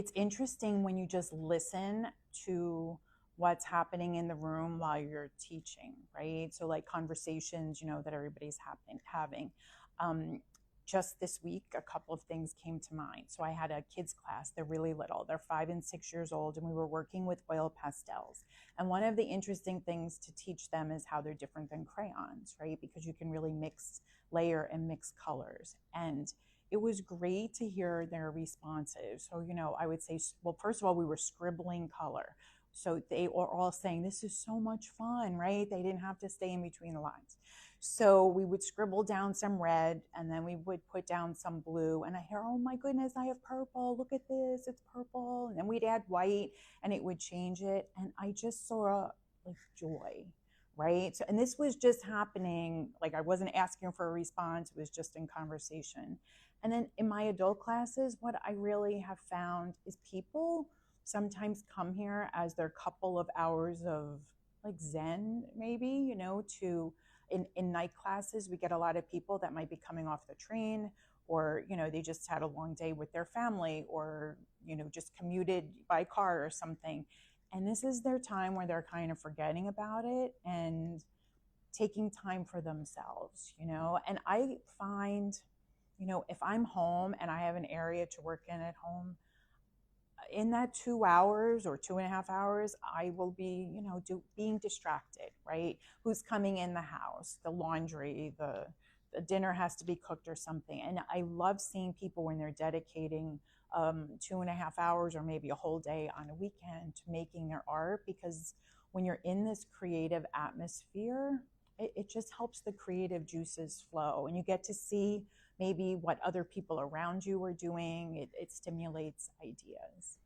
it's interesting when you just listen to what's happening in the room while you're teaching, right? So like conversations, that everybody's having. Just this week, a couple of things came to mind. So I had a kids class. They're really little. They're 5 and 6 years old, and we were working with oil pastels. And one of the interesting things to teach them is how they're different than crayons, right? Because you can really layer and mix colors. And it was great to hear their responses. So, I would say, well, first of all, we were scribbling color. So they were all saying, this is so much fun, right? They didn't have to stay in between the lines. So we would scribble down some red, and then we would put down some blue, and I hear, oh my goodness, I have purple. Look at this, it's purple. And then we'd add white, and it would change it. And I just saw like joy, right? So, and this was just happening, like I wasn't asking for a response, it was just in conversation. And then in my adult classes, what I really have found is people sometimes come here as their couple of hours of like Zen, maybe, to in night classes, we get a lot of people that might be coming off the train, or, they just had a long day with their family, or, just commuted by car or something. And this is their time where they're kind of forgetting about it and taking time for themselves, And I find, if I'm home and I have an area to work in at home, in that 2 hours or 2.5 hours, I will be, being distracted, right? Who's coming in the house, the laundry, the dinner has to be cooked or something. And I love seeing people when they're dedicating 2.5 hours or maybe a whole day on a weekend to making their art, because when you're in this creative atmosphere, it just helps the creative juices flow, and you get to see maybe what other people around you are doing. It stimulates ideas.